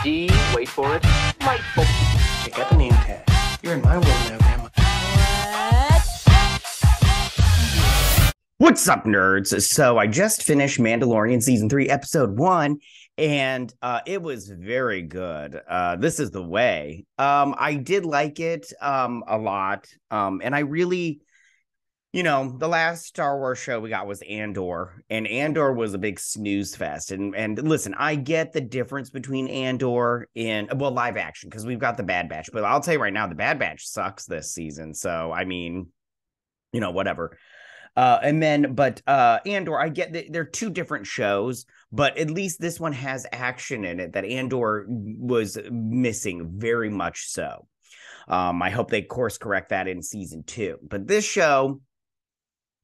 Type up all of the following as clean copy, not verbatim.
D, wait for it, delightful. Check out the name tag. You're in my world now, Grandma. What's up, nerds? So I just finished Mandalorian Season 3, Episode 1, and it was very good. This is the way. I did like it a lot, and I really... the last Star Wars show we got was Andor, and Andor was a big snooze fest. And listen, I get the difference between Andor and, well, live action, because we've got the Bad Batch, but I'll tell you right now, the Bad Batch sucks this season. So, I mean, whatever. But Andor, I get that they're two different shows, but at least this one has action in it that Andor was missing very much so. I hope they course correct that in season 2. But this show,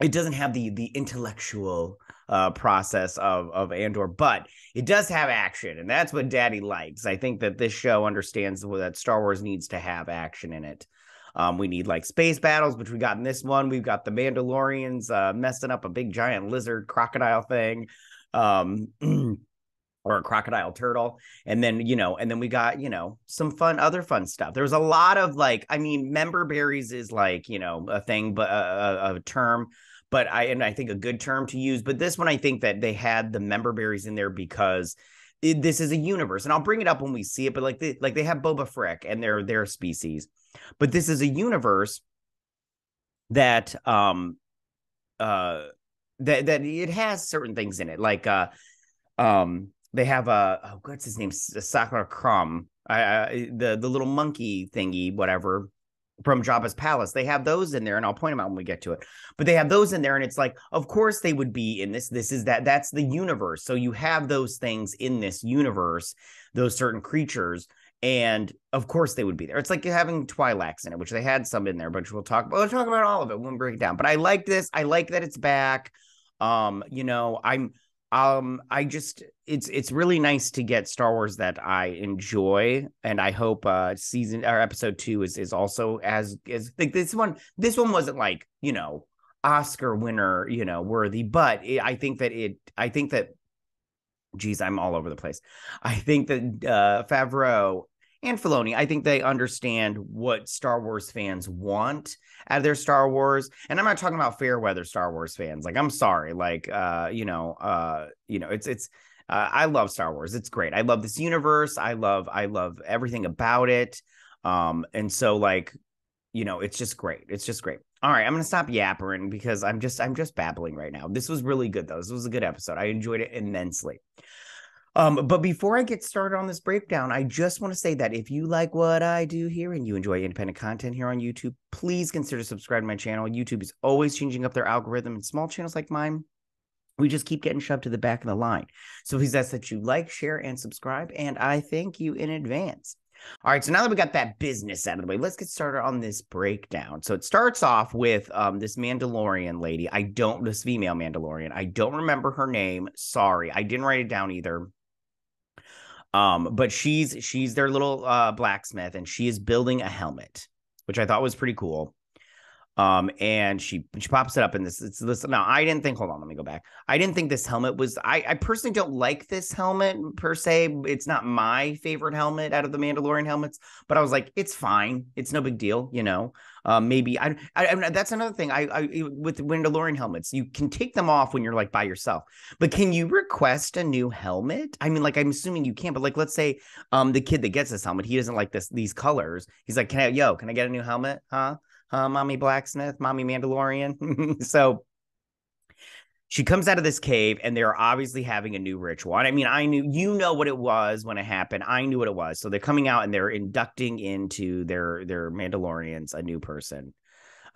it doesn't have the intellectual process of Andor, but it does have action, and that's what Daddy likes. I think that this show understands that Star Wars needs to have action in it. We need like space battles, which we got in this one. We've got the Mandalorians messing up a big giant lizard crocodile thing, or a crocodile turtle, and then we got some other fun stuff. There's a lot of member berries is a thing, but a term. But I think a good term to use. But this one, I think that they had the member berries in there because this is a universe, and I'll bring it up when we see it. But they have Boba Frick and their species, but this is a universe that that it has certain things in it. They have what's his name, Saklar Crumb, the little monkey thingy, whatever, from Jabba's palace. They have those in there, and I'll point them out when we get to it. But they have those in there, and it's like, of course they would be in this. That's the universe. So you have those things in this universe, those certain creatures, and of course they would be there. It's like having Twi'leks in it, which they had some in there, but we'll talk about all of it when we break it down. But I like this. I like that it's back. It's really nice to get Star Wars that I enjoy, and I hope episode 2 is also as like this one wasn't Oscar winner worthy, but I think that geez, I'm all over the place. I think that Favreau and Filoni, I think they understand what Star Wars fans want out of their Star Wars. And I'm not talking about fair weather Star Wars fans. I'm sorry. It's I love Star Wars. It's great. I love this universe. I love everything about it. And so it's just great. It's just great. All right, I'm going to stop yappering because I'm just babbling right now. This was really good, though. This was a good episode. I enjoyed it immensely. But before I get started on this breakdown, I just want to say that if you like what I do here and you enjoy independent content here on YouTube, please consider subscribing to my channel. YouTube is always changing up their algorithm, and small channels like mine, we just keep getting shoved to the back of the line. So please ask that you like, share, and subscribe, and I thank you in advance. All right, so now that we got that business out of the way, let's get started on this breakdown. So it starts off with this Mandalorian lady. This female Mandalorian. I don't remember her name. Sorry, I didn't write it down either. But she's their little blacksmith, and she is building a helmet, which I thought was pretty cool. And she pops it up in this. Now, I didn't think, hold on, let me go back. I didn't think this helmet was, I personally don't like this helmet per se. It's not my favorite helmet out of the Mandalorian helmets, but I was like, it's fine. It's no big deal. Maybe that's another thing. With the Mandalorian helmets, you can take them off when you're by yourself, but can you request a new helmet? I mean, I'm assuming you can, but let's say, the kid that gets this helmet, he doesn't like these colors. He's like, can I get a new helmet? Huh? Mommy blacksmith, mommy Mandalorian. So she comes out of this cave, and they're obviously having a new ritual. And I mean, I knew, what it was when it happened. I knew what it was. So they're coming out and they're inducting into their Mandalorians a new person,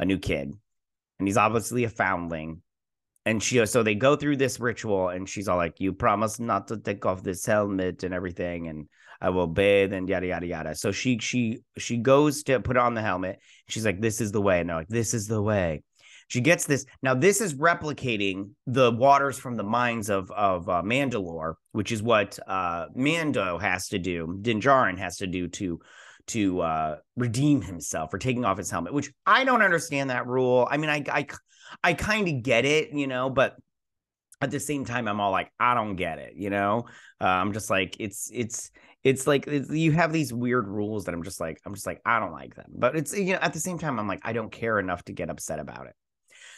a new kid, and he's obviously a foundling. And so they go through this ritual, and she's all like, "You promise not to take off this helmet and everything, and I will bathe and yada yada yada." So she goes to put on the helmet. She's like, "This is the way," and they're like, "This is the way." She gets this. Now this is replicating the waters from the mines of Mandalore, which is what Mando has to do. Din Djarin has to do to redeem himself for taking off his helmet, which I don't understand that rule. I mean, I kind of get it, but at the same time, I'm all like, I don't get it, you know. I'm just like, it's like you have these weird rules that I'm just like, I don't like them. But it's, you know, at the same time, I'm like, I don't care enough to get upset about it.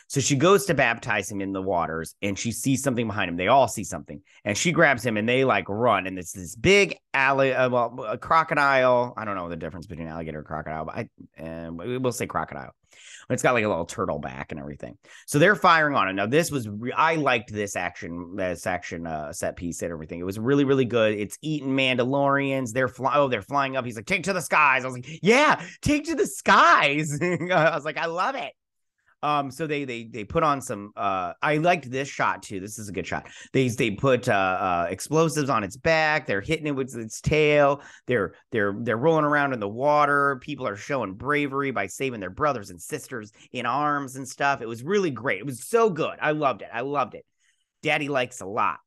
So she goes to baptize him in the waters, and she sees something behind him. They all see something, and she grabs him, and they like run. And it's this big a crocodile. I don't know the difference between alligator and crocodile, but we'll say crocodile. It's got like a little turtle back and everything. So they're firing on it. Now this was I liked this action set piece and everything. It was really, really good. It's eating Mandalorians. They're flying up. He's like, take to the skies. I was like, yeah, take to the skies. I was like, I love it. So they put on some I liked this shot too. This is a good shot. They put explosives on its back. They're hitting it with its tail. They're rolling around in the water. People are showing bravery by saving their brothers and sisters in arms and stuff. It was really great. It was so good. I loved it. Daddy likes a lot.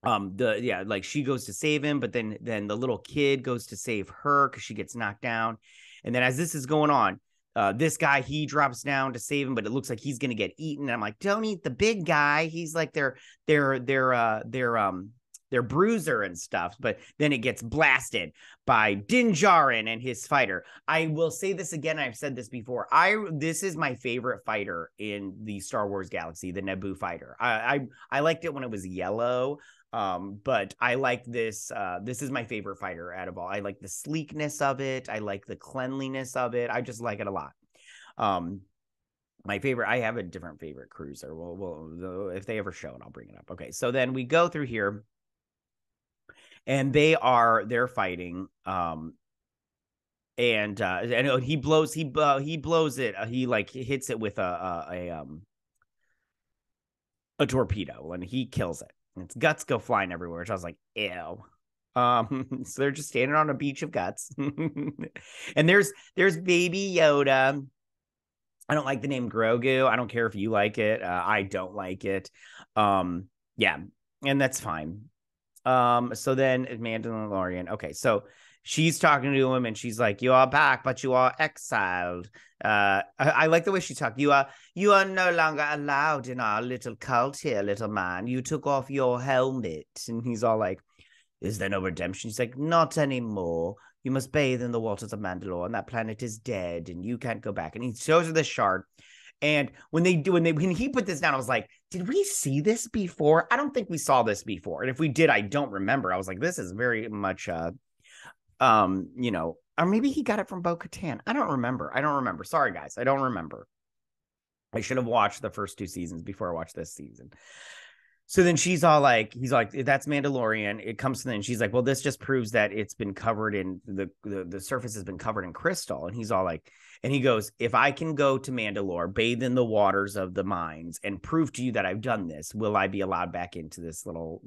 Like she goes to save him, but then the little kid goes to save her because she gets knocked down. And then as this is going on, this guy, he drops down to save him, but it looks like he's going to get eaten. And I'm like, don't eat the big guy. He's like their bruiser and stuff. But then it gets blasted by Din Djarin and his fighter. I will say this again. I've said this before. This is my favorite fighter in the Star Wars galaxy, the Naboo fighter. I liked it when it was yellow. But I like this. This is my favorite fighter out of all. I like the sleekness of it. I like the cleanliness of it. I just like it a lot. My favorite, I have a different favorite cruiser. We'll if they ever show it, I'll bring it up. Okay. So then we go through here and they're fighting. And he blows it. He like hits it with a torpedo and he kills it. And its guts go flying everywhere, which I was like, ew. So they're just standing on a beach of guts. And there's Baby Yoda. I don't like the name Grogu. I don't care if you like it. I don't like it. Yeah, and that's fine. So then Mandalorian. Okay, so she's talking to him and she's like, you are back, but you are exiled. I like the way she talked. You are no longer allowed in our little cult here, little man. You took off your helmet. And he's all like, is there no redemption? She's like, not anymore. You must bathe in the waters of Mandalore, and that planet is dead, and you can't go back. And he shows her this shard. And when he put this down, I was like, did we see this before? I don't think we saw this before. And if we did, I don't remember. I was like, this is very much you know, or maybe he got it from Bo-Katan. I don't remember. Sorry, guys. I don't remember. I should have watched the first 2 seasons before I watched this season. So then he's like, that's Mandalorian. It comes to them, and she's like, well, this just proves that it's been covered in the surface has been covered in crystal. And he's all like, and he goes, if I can go to Mandalore, bathe in the waters of the mines, and prove to you that I've done this, will I be allowed back into this little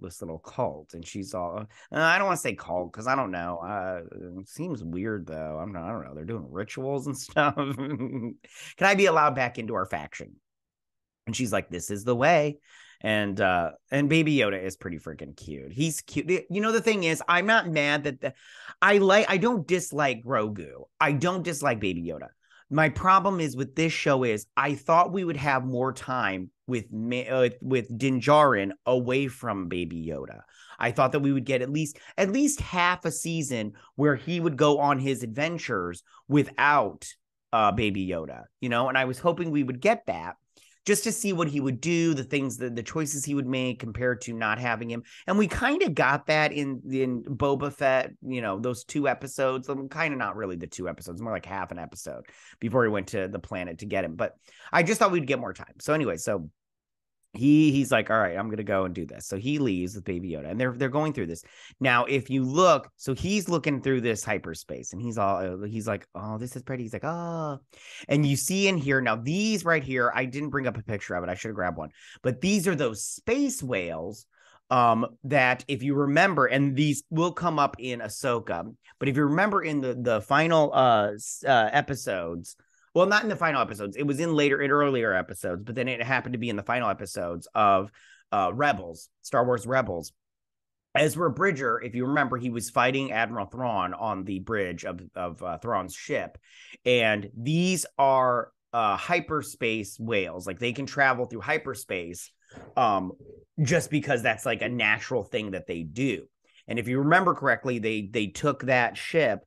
cult? And she's all, I don't want to say cult because I don't know. It seems weird though. I don't know. They're doing rituals and stuff. Can I be allowed back into our faction? And she's like, this is the way. And Baby Yoda is pretty freaking cute. He's cute. You know, the thing is, I'm not mad that I don't dislike Grogu. I don't dislike Baby Yoda. My problem is with this show is I thought we would have more time with Din Djarin away from Baby Yoda. I thought that we would get at least half a season where he would go on his adventures without Baby Yoda, you know, and I was hoping we would get that. Just to see what he would do, the choices he would make compared to not having him. And we kind of got that in Boba Fett, you know, those 2 episodes. Kind of not really the 2 episodes, more like half an episode before he went to the planet to get him. But I just thought we'd get more time. So anyway, so he's like, all right, I'm gonna go and do this. So he leaves with Baby Yoda, and they're going through this. Now, if you look, so he's looking through this hyperspace, and he's like, oh, this is pretty. He's like, oh, and you see in here now, these right here, I didn't bring up a picture of it. I should have grabbed one, but these are those space whales. That if you remember, and these will come up in Ahsoka, but if you remember in the final episodes. Well, not in the final episodes. It was in earlier episodes, but then it happened to be in the final episodes of Rebels, Star Wars Rebels. Ezra Bridger, if you remember, he was fighting Admiral Thrawn on the bridge of Thrawn's ship. And these are hyperspace whales. Like they can travel through hyperspace just because that's like a natural thing that they do. And if you remember correctly, they took that ship,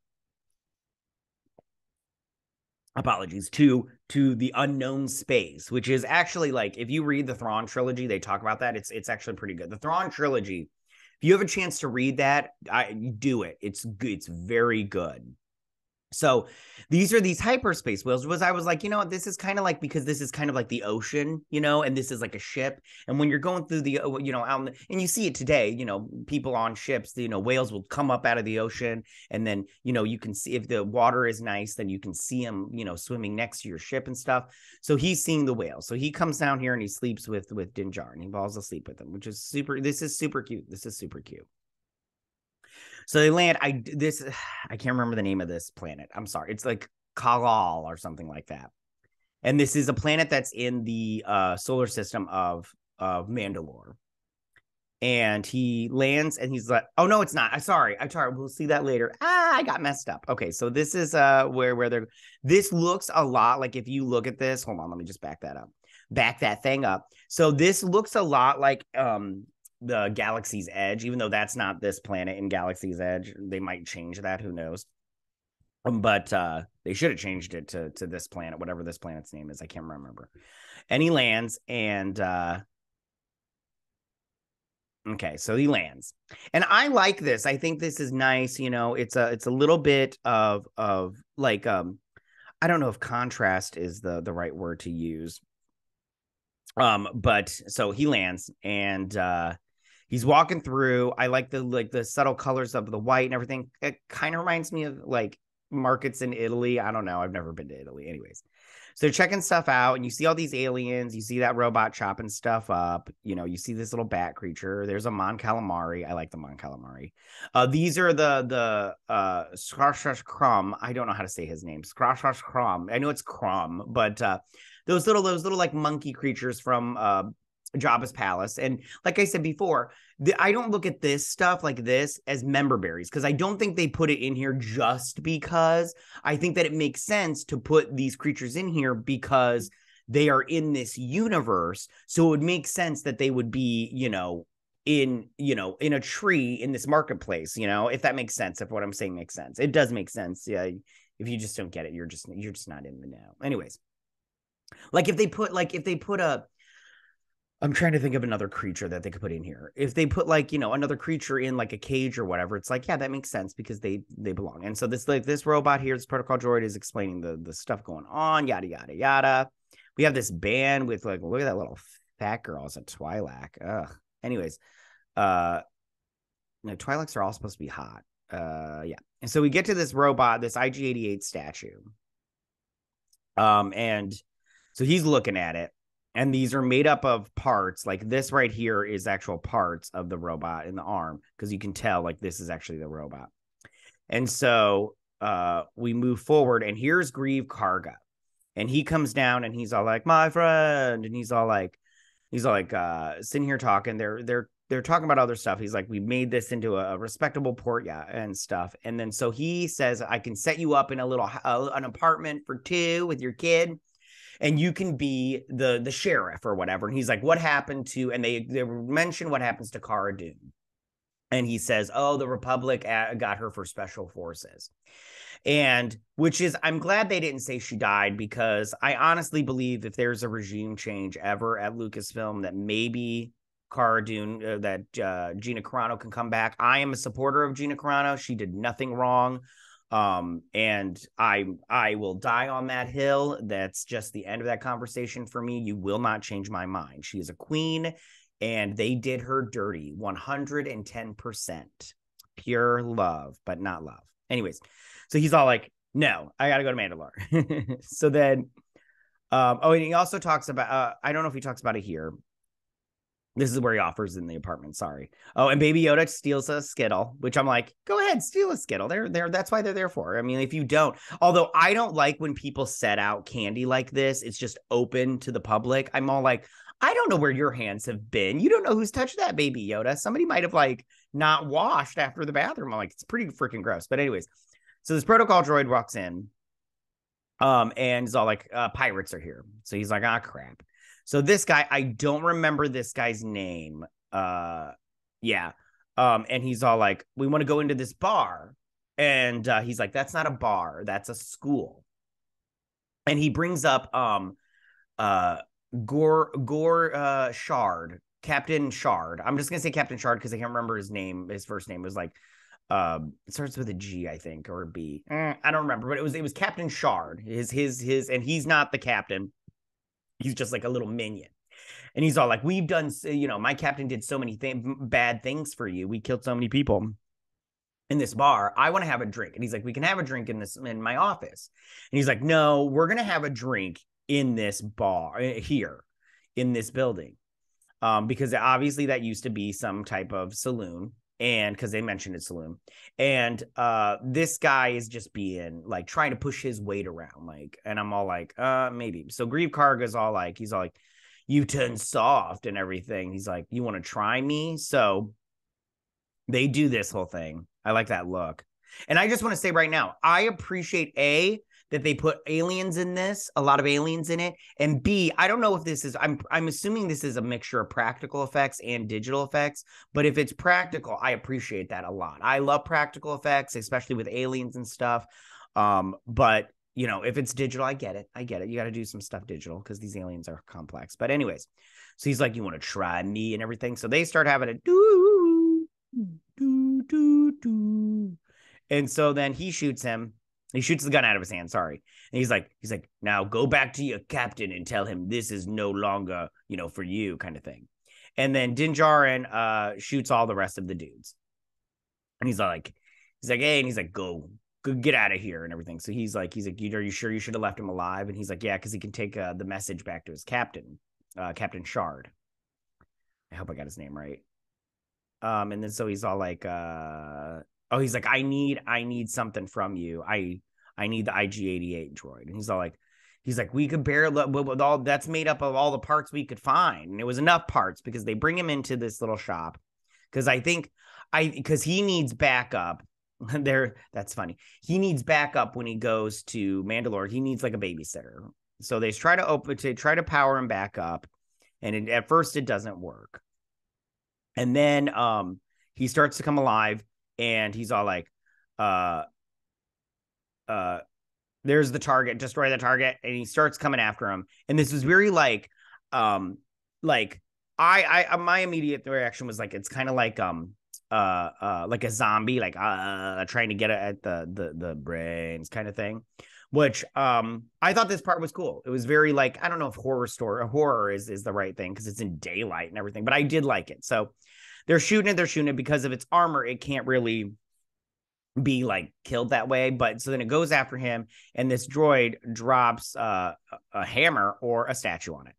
apologies, to the unknown space, which is actually like, if you read the Thrawn trilogy, they talk about that. It's actually pretty good. The Thrawn trilogy, if you have a chance to read that, do it. It's good. It's very good. So these are these hyperspace whales. I was like, you know what, this is kind of like, because this is kind of like the ocean, you know, and this is like a ship. And when you're going through the, you know, out and you see it today, you know, people on ships, you know, whales will come up out of the ocean, and then, you know, you can see, if the water is nice, then you can see them, you know, swimming next to your ship and stuff. So he's seeing the whale. So he comes down here and he sleeps with Din Djarin. He falls asleep with him, which is super. This is super cute. This is super cute. So they land. I can't remember the name of this planet. I'm sorry. It's like Kalal or something like that. And this is a planet that's in the solar system of Mandalore. And he lands and he's like, oh no, it's not. I'm sorry. We'll see that later. I got messed up. Okay, so this is where they're. This looks a lot like, if you look at this. Hold on, let me just back that thing up. So this looks a lot like the Galaxy's Edge, even though that's not this planet in Galaxy's Edge. They might change that, who knows. But they should have changed it to this planet, whatever this planet's name is. I can't remember. And he lands, and okay, so he lands. And I like this. I think this is nice, you know. It's a little bit of like I don't know if contrast is the right word to use. But so he lands, and he's walking through. I like the subtle colors of the white and everything. It kind of reminds me of like markets in Italy. I don't know. I've never been to Italy. Anyways, so they're checking stuff out, and you see all these aliens. You see that robot chopping stuff up. You know, you see this little bat creature. There's a Mon Calamari. I like the Mon Calamari. These are the Skrashash Crumb. I don't know how to say his name. Skrashash Crumb. I know it's Crumb, but those little like monkey creatures from Jabba's palace. And like I said before, I don't look at this stuff like this as member berries, because I don't think they put it in here just because. I think that it makes sense to put these creatures in here because they are in this universe. So it would make sense that they would be, in a tree in this marketplace, if that makes sense, if what I'm saying makes sense. It does make sense. Yeah. If you just don't get it, you're just not in the know. Anyways, if they put a, I'm trying to think of another creature that they could put in here. If they put another creature in like a cage or whatever, it's like, yeah, that makes sense because they belong. And so this robot here, this protocol droid, is explaining the stuff going on, yada, yada, yada. We have this band with look at that little fat girl. It's a Twi'lek. Ugh. Anyways, Twi'leks are all supposed to be hot. Yeah. And so we get to this robot, this IG-88 statue. And so he's looking at it. And these are made up of parts. Like this right here is actual parts of the robot in the arm, because you can tell this is actually the robot. And so we move forward, and here's Greave Karga. And he comes down and he's all like, my friend. And he's all like sitting here talking. They're talking about other stuff. He's like, we made this into a respectable port, yeah, and stuff. And then so he says, I can set you up in an apartment for 2 with your kid, and you can be the sheriff or whatever. And he's like, what happened to, and they mention what happens to Cara Dune. And he says, oh, the Republic got her for special forces. And which is, I'm glad they didn't say she died, because I honestly believe if there's a regime change ever at Lucasfilm, that maybe Cara Dune, that Gina Carano can come back. I am a supporter of Gina Carano. She did nothing wrong. And I will die on that hill. That's just the end of that conversation for me. You will not change my mind. She is a queen, and they did her dirty 110%. Pure love, but not love. Anyways, so he's all like, no, I got to go to Mandalore. So then, and he also talks about, I don't know if he talks about it here. This is where he offers in the apartment. Sorry. Oh, and Baby Yoda steals a Skittle, which I'm like, go ahead, steal a Skittle. They're that's why they're there for. I mean, if you don't, although I don't like when people set out candy like this, it's just open to the public. I'm all like, I don't know where your hands have been. You don't know who's touched that, Baby Yoda. Somebody might have not washed after the bathroom. I'm like, it's pretty freaking gross. But anyways, so this protocol droid walks in, and he's all like, pirates are here. So he's like, ah, crap. So this guy, I don't remember this guy's name. Yeah. And he's all like, we want to go into this bar. And he's like, that's not a bar, that's a school. And he brings up uh Shard, Captain Shard. I'm just gonna say Captain Shard because I can't remember his name. His first name was like it starts with a G, I think, or a B. I don't remember, but it was Captain Shard. His and he's not the captain. He's just like a little minion. And he's all like, we've done, my captain did so many bad things for you. We killed so many people in this bar. I want to have a drink. And he's like, we can have a drink in my office. And he's like, no, we're going to have a drink in this bar here in this building. Because obviously that used to be some type of saloon. And because they mentioned it's saloon. And this guy is just being like trying to push his weight around. Like, and I'm all like, maybe. So Grieve Karga's all like, he's all like, you turn soft and everything. He's like, you want to try me? So they do this whole thing. I like that look. And I just want to say right now, I appreciate that they put aliens in this, a lot of aliens in it. And B, I don't know if this is, I'm assuming this is a mixture of practical effects and digital effects. But if it's practical, I appreciate that a lot. I love practical effects, especially with aliens and stuff. But if it's digital, I get it. You got to do some stuff digital because these aliens are complex. But anyways, so he's like, you want to try me and everything. So they start having a do. And so then he shoots him. He shoots the gun out of his hand. Sorry. And he's like, now go back to your captain and tell him this is no longer, for you kind of thing. And then Din Djarin shoots all the rest of the dudes. And he's like, hey, and he's like, go get out of here and everything. So he's like, are you sure you should have left him alive? And he's like, yeah, because he can take the message back to his captain, Captain Shard. I hope I got his name right. And then so he's all like, he's like, I need something from you. I need the IG-88 droid. And he's like, we could barely, with all that's made up of all the parts we could find. And it was enough parts because they bring him into this little shop. Because he needs backup. That's funny. He needs backup when he goes to Mandalore. He needs like a babysitter. So they try to power him back up. And at first it doesn't work. And then he starts to come alive and he's all like, there's the target, destroy the target. And he starts coming after him. And this was very my immediate reaction was like, it's kind of like a zombie, like trying to get at the brains kind of thing, which I thought this part was cool. It was very like, I don't know if horror is the right thing because it's in daylight and everything, but I did like it. So they're shooting it because of its armor. It can't really be like killed that way, but so then it goes after him and this droid drops a hammer or a statue on it.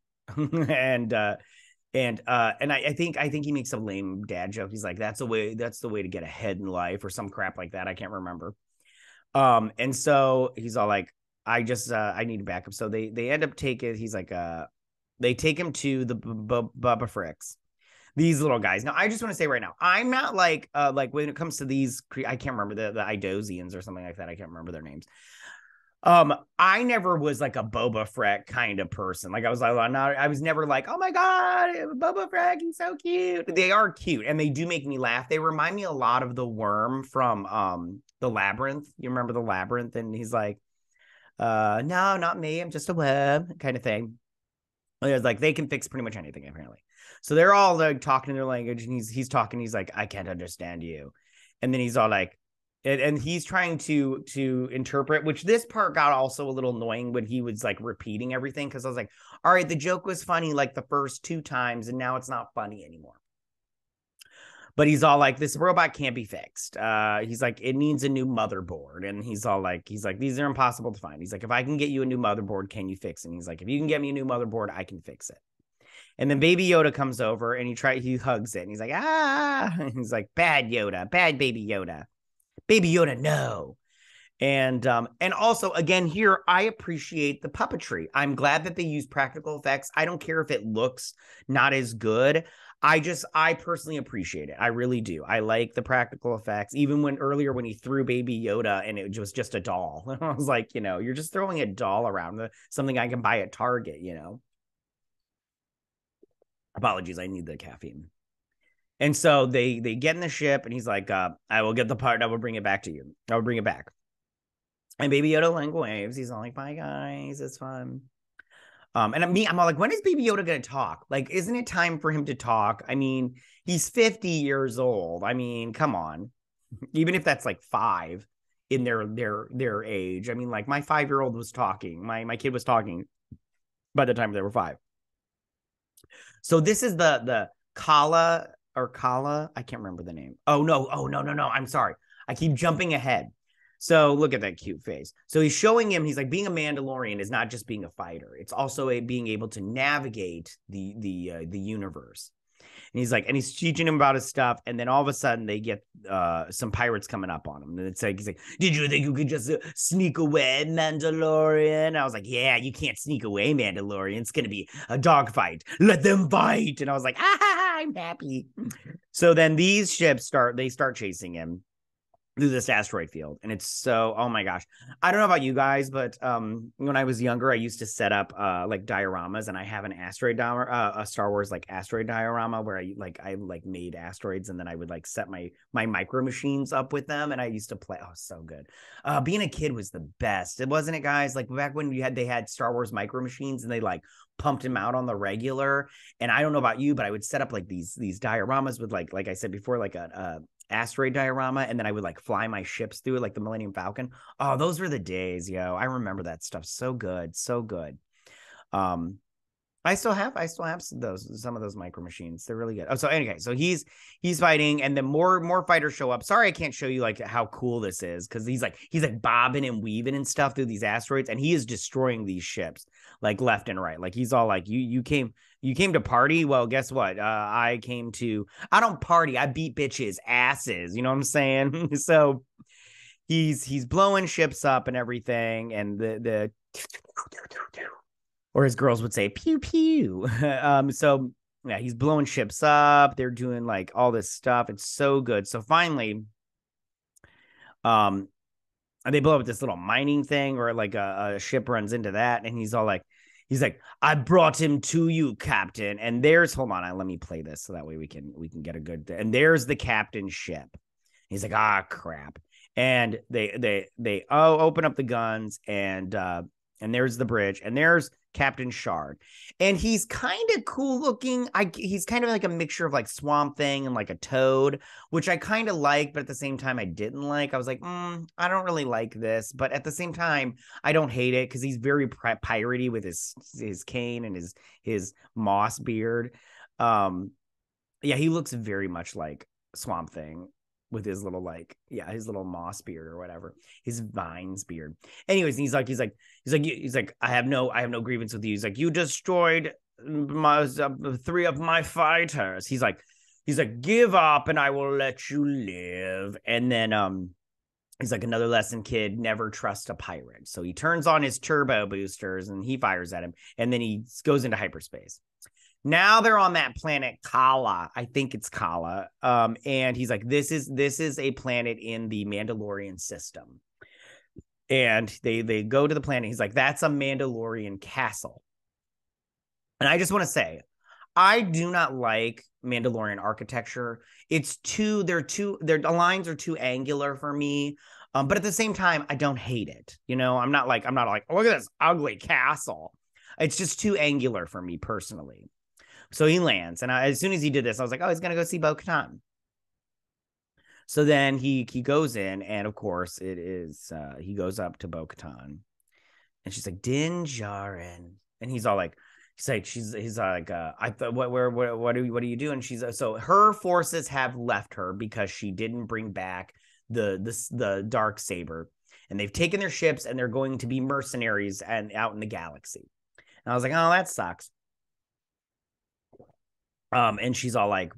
And I think he makes a lame dad joke. He's like, that's the way to get ahead in life or some crap like that. I can't remember. And so he's all like, I need a backup. So they end up taking, he's like, they take him to the Bubba Fricks, these little guys. Now, I just want to say right now, I'm not like when it comes to these, I can't remember the Idosians or something like that. I can't remember their names. I never was like a Boba Fett kind of person. Like I was never like, oh my God, Boba Fett, he's so cute. They are cute and they do make me laugh. They remind me a lot of the worm from the Labyrinth. You remember the Labyrinth? And he's like, no, not me. I'm just a web kind of thing. It's like they can fix pretty much anything apparently. So they're all like talking in their language, and he's talking. He's like, I can't understand you, and then he's all like, and he's trying to interpret. Which this part got also a little annoying when he was like repeating everything because I was like, all right, the joke was funny like the first 2 times, and now it's not funny anymore. But he's all like, this robot can't be fixed. He's like, it needs a new motherboard. And he's like, these are impossible to find. He's like, if I can get you a new motherboard, can you fix it? And he's like, if you can get me a new motherboard, I can fix it. And then Baby Yoda comes over and he hugs it. And he's like, ah. And he's like, bad Yoda, bad Baby Yoda. Baby Yoda, no. And also, again, here, I appreciate the puppetry. I'm glad that they use practical effects. I don't care if it looks not as good. I personally appreciate it. I really do. I like the practical effects. Even when he threw Baby Yoda and it was just a doll. I was like, you're just throwing a doll around, something I can buy at Target, Apologies, I need the caffeine. And so they get in the ship, and he's like, I will get the part. I will bring it back to you. I will bring it back. And Baby Yoda like waves. He's all like, bye guys, it's fun. And I'm all like, when is Baby Yoda gonna talk? Like, isn't it time for him to talk? I mean, he's 50 years old. I mean, come on. Even if that's like 5 in their age. I mean, like my 5-year-old was talking. My kid was talking by the time they were 5. So this is the Kala or Kala. I can't remember the name. Oh no. I'm sorry. I keep jumping ahead. So look at that cute face. So he's showing him, he's like, being a Mandalorian is not just being a fighter. It's also being able to navigate the universe. And he's like, and he's teaching him about his stuff. And then all of a sudden they get some pirates coming up on him. And it's like, he's like, did you think you could just sneak away, Mandalorian? I was like, yeah, you can't sneak away, Mandalorian. It's going to be a dogfight. Let them fight. And I was like, I'm happy. So then these ships start chasing him through this asteroid field, and it's so, oh my gosh, I don't know about you guys, but when I was younger, I used to set up like dioramas, and I have an asteroid a Star Wars like asteroid diorama where I made asteroids, and then I would like set my micro machines up with them, and I used to play. Oh, so good. Being a kid was the best. It wasn't it, guys? Like back when they had Star Wars micro machines, and they like pumped them out on the regular. And I don't know about you, but I would set up like these dioramas with like I said before, like a asteroid diorama, and then I would like fly my ships through it, like the Millennium Falcon. Oh, those were the days, yo. I remember that stuff. So good, so good. I still have some of those micro machines. They're really good. Oh, so anyway, so he's fighting, and then more fighters show up. Sorry, I can't show you like how cool this is, because he's like bobbing and weaving and stuff through these asteroids, and he is destroying these ships like left and right. Like he's all like, you came to party. Well, guess what? I don't party. I beat bitches asses. You know what I'm saying? So he's blowing ships up and everything, and the or as girls would say, pew pew. So yeah, he's blowing ships up. They're doing like all this stuff. It's so good. So finally, they blow up this little mining thing, or like a ship runs into that, and he's like, I brought him to you, Captain. And there's, hold on, let me play this so that way we can get a good. And there's the captain's ship. He's like, crap. And they open up the guns, and there's the bridge, and there's Captain Shard, and he's kind of cool looking. He's kind of like a mixture of like Swamp Thing and like a Toad, which I kind of like, but at the same time I didn't like. I was like, I don't really like this, but at the same time I don't hate it, because he's very piratey with his cane and his moss beard. Yeah, he looks very much like Swamp Thing with his little his little moss beard or whatever, his vines beard. Anyways, he's like, I have no grievance with you. He's like, you destroyed 3 of my fighters. He's like, give up and I will let you live. And then he's like, another lesson, kid, never trust a pirate. So he turns on his turbo boosters and he fires at him, and then he goes into hyperspace. Now they're on that planet Kala. I think it's Kala. And he's like, this is a planet in the Mandalorian system. And they go to the planet. He's like, that's a Mandalorian castle. And I just want to say, I do not like Mandalorian architecture. The lines are too angular for me. But at the same time, I don't hate it. You know, I'm not like, look at this ugly castle. It's just too angular for me personally. So he lands, and as soon as he did this, I was like, he's going to go see Bo-Katan. So then he goes in, and of course it is, he goes up to Bo-Katan, and she's like, Din Djarin. And he's like, I thought, what do you do? And she's, so her forces have left her because she didn't bring back the dark saber, and they've taken their ships, and they're going to be mercenaries and out in the galaxy. And I was like, oh, that sucks. And she's all like,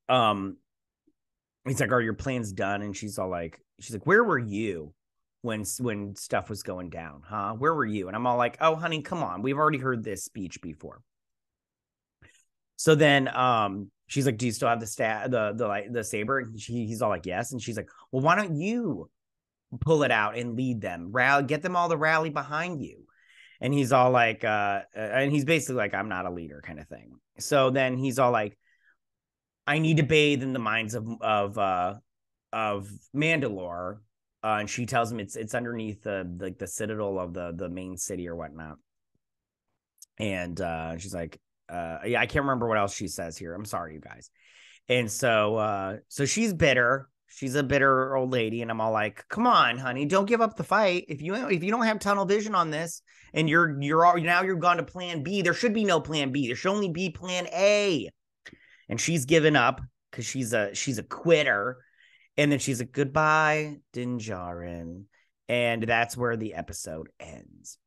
he's like, are your plans done? And she's like, where were you when stuff was going down? Huh? Where were you? And I'm all like, oh, honey, come on. We've already heard this speech before. So then, she's like, do you still have the saber? And he's all like, yes. And she's like, well, why don't you pull it out and lead them? Get them all to rally behind you. And he's all like, and he's basically like, I'm not a leader kind of thing. So then he's all like, I need to bathe in the minds of Mandalore. And she tells him it's underneath the citadel of the main city or whatnot. And she's like, yeah, I can't remember what else she says here. I'm sorry, you guys. And so she's bitter. She's a bitter old lady, and I'm all like, "Come on, honey, don't give up the fight. If you don't have tunnel vision on this, and you're gone to Plan B, there should be no Plan B. There should only be Plan A." And she's given up because she's a quitter. And then she's like, "Goodbye, Din Djarin," and that's where the episode ends.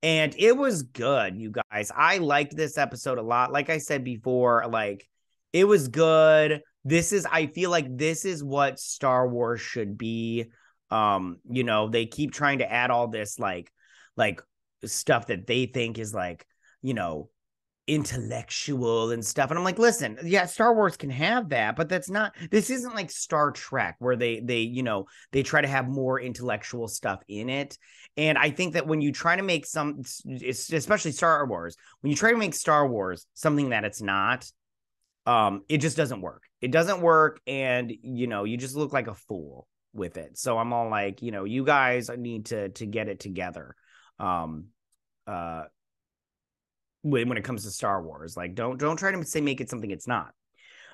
And it was good, you guys. I liked this episode a lot. Like I said before, like it was good. I feel like this is what Star Wars should be. They keep trying to add all this like stuff that they think is like, intellectual and stuff. And I'm like, listen, yeah, Star Wars can have that, but this isn't like Star Trek where they try to have more intellectual stuff in it. And I think that when you try to make especially Star Wars, when you try to make Star Wars something that it's not, it just doesn't work. It doesn't work. And, you just look like a fool with it. So I'm all like, you guys need to get it together. When it comes to Star Wars, like don't try to make it something it's not.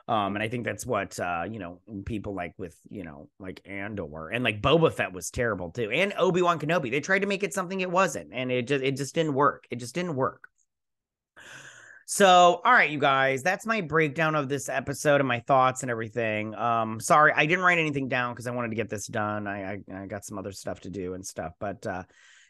And I think that's what people like with like Andor and like Boba Fett was terrible too, and Obi-Wan Kenobi. They tried to make it something it wasn't, and it just didn't work. It just didn't work. So, all right, you guys, that's my breakdown of this episode and my thoughts and everything. Sorry, I didn't write anything down because I wanted to get this done. I got some other stuff to do and stuff, but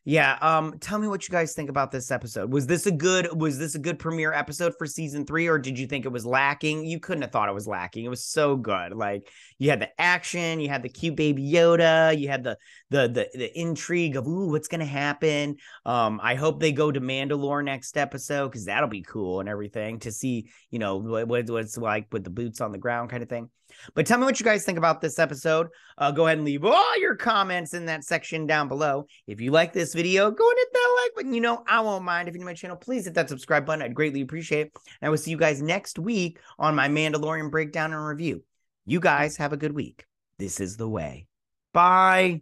yeah. Tell me what you guys think about this episode. Was this a good premiere episode for season 3, or did you think it was lacking? You couldn't have thought it was lacking. It was so good. Like you had the action, you had the cute baby Yoda, you had the intrigue of what's gonna happen. I hope they go to Mandalore next episode because that'll be cool and everything to see, what's like with the boots on the ground kind of thing. But tell me what you guys think about this episode. Go ahead and leave all your comments in that section down below. If you like this video, go and hit that like button. I won't mind. If you're new to my channel, please hit that subscribe button. I'd greatly appreciate it. And I will see you guys next week on my Mandalorian breakdown and review. You guys have a good week. This is the way. Bye.